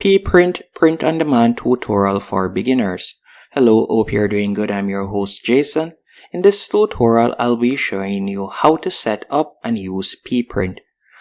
Peaprint Print on Demand tutorial for beginners. Hello, hope you're doing good. I'm your host Jason. In this tutorial, I'll be showing you how to set up and use Peaprint.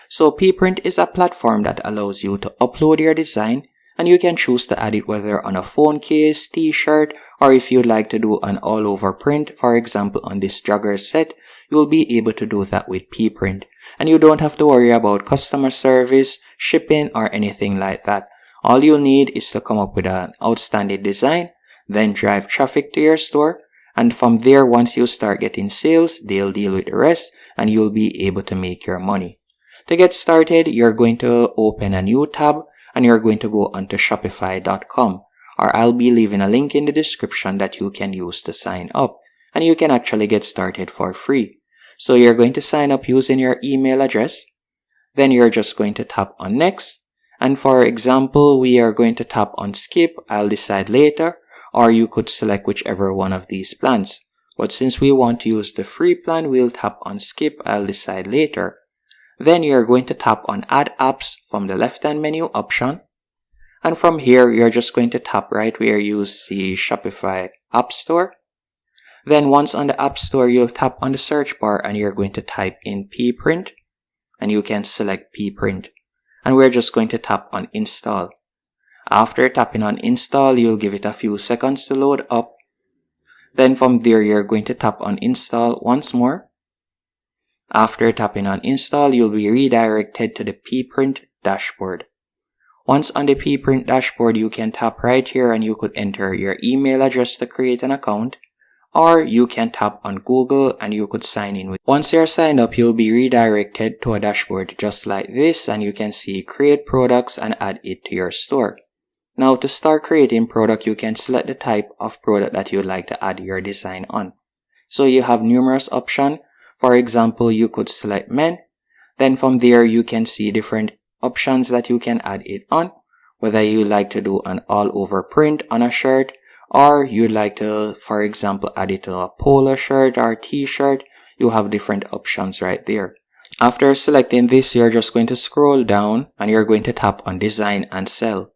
So Peaprint is a platform that allows you to upload your design, and you can choose to add it whether on a phone case, t-shirt, or if you'd like to do an all-over print, for example on this jogger set, you'll be able to do that with Peaprint. And you don't have to worry about customer service, shipping, or anything like that. All you need is to come up with an outstanding design, then drive traffic to your store, and from there, once you start getting sales, they'll deal with the rest, and you'll be able to make your money. To get started, you're going to open a new tab, and you're going to go onto Shopify.com, or I'll be leaving a link in the description that you can use to sign up, and you can actually get started for free. So you're going to sign up using your email address, then you're just going to tap on next, and for example, we are going to tap on skip, I'll decide later, or you could select whichever one of these plans. But since we want to use the free plan, we'll tap on skip, I'll decide later. Then you're going to tap on add apps from the left hand menu option. And from here, you're just going to tap right where you see Shopify App Store. Then once on the App Store, you'll tap on the search bar and you're going to type in Peaprint. And you can select Peaprint. And we're just going to tap on install. After tapping on install, you'll give it a few seconds to load up. Then from there, you're going to tap on install once more. After tapping on install, you'll be redirected to the Peaprint dashboard. Once on the Peaprint dashboard, you can tap right here and you could enter your email address to create an account. Or you can tap on Google and you could sign in. Once you're signed up, you'll be redirected to a dashboard just like this, and you can see create products and add it to your store. Now to start creating product, you can select the type of product that you'd like to add your design on. So you have numerous options. For example, you could select men. Then from there, you can see different options that you can add it on. Whether you like to do an all over print on a shirt, or you'd like to, for example, add it to a polo shirt or t-shirt, you have different options right there. After selecting this, you're just going to scroll down and you're going to tap on design and sell.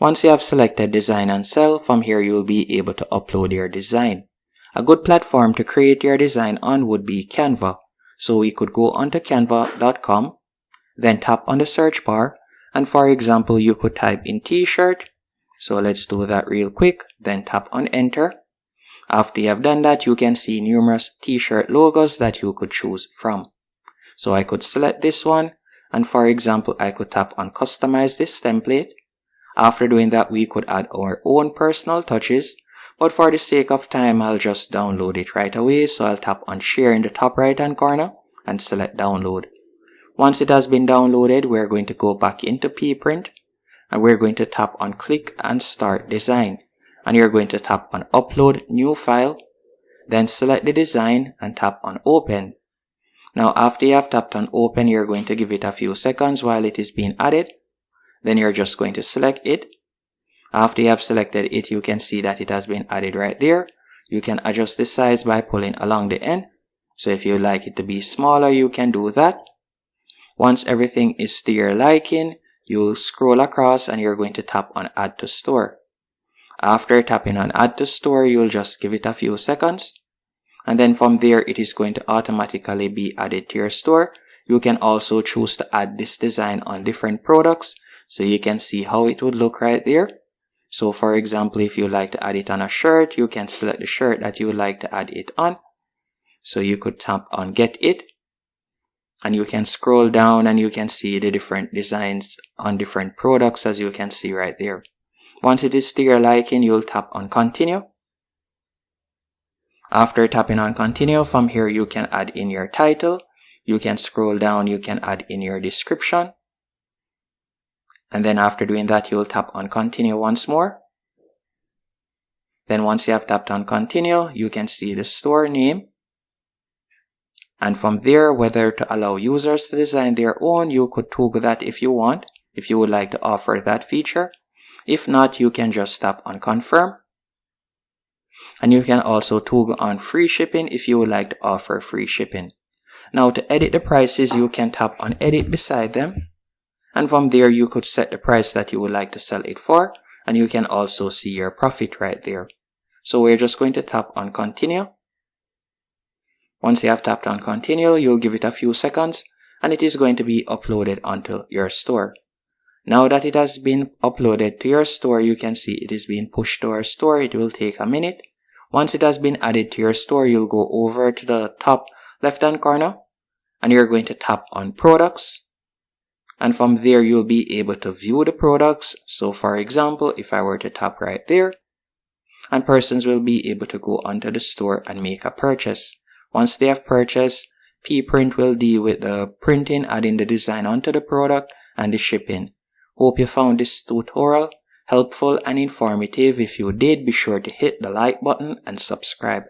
Once you have selected design and sell, from here you'll be able to upload your design. A good platform to create your design on would be Canva. So we could go onto canva.com, then tap on the search bar, and for example, you could type in t-shirt. So let's do that real quick, then tap on enter. After you have done that, you can see numerous t-shirt logos that you could choose from. So I could select this one, and for example, I could tap on customize this template. After doing that, we could add our own personal touches, but for the sake of time, I'll just download it right away. So I'll tap on share in the top right hand corner and select download. Once it has been downloaded, we're going to go back into Peaprint. And we're going to tap on click and start design, and you're going to tap on upload new file, then select the design and tap on open. Now after you have tapped on open, you're going to give it a few seconds while it is being added. Then you're just going to select it. After you have selected it, you can see that it has been added right there. You can adjust the size by pulling along the end. So if you like it to be smaller, you can do that. Once everything is to your liking, you'll scroll across and you're going to tap on add to store. After tapping on add to store, you'll just give it a few seconds. And then from there, it is going to automatically be added to your store. You can also choose to add this design on different products. So you can see how it would look right there. So for example, if you like to add it on a shirt, you can select the shirt that you would like to add it on. So you could tap on get it. And you can scroll down and you can see the different designs on different products, as you can see right there. Once it is to your liking, you'll tap on continue. After tapping on continue, from here you can add in your title. You can scroll down, you can add in your description. And then after doing that, you'll tap on continue once more. Then once you have tapped on continue, you can see the store name. And from there, whether to allow users to design their own, you could toggle that if you want, if you would like to offer that feature. If not, you can just tap on confirm. And you can also toggle on free shipping if you would like to offer free shipping. Now to edit the prices, you can tap on edit beside them. And from there, you could set the price that you would like to sell it for, and you can also see your profit right there. So we're just going to tap on continue. Once you have tapped on continue, you'll give it a few seconds and it is going to be uploaded onto your store. Now that it has been uploaded to your store, you can see it is being pushed to our store. It will take a minute. Once it has been added to your store, you'll go over to the top left-hand corner and you're going to tap on products. And from there, you'll be able to view the products. So for example, if I were to tap right there, and persons will be able to go onto the store and make a purchase. Once they have purchased, Peaprint will deal with the printing, adding the design onto the product and the shipping. Hope you found this tutorial helpful and informative. If you did, be sure to hit the like button and subscribe.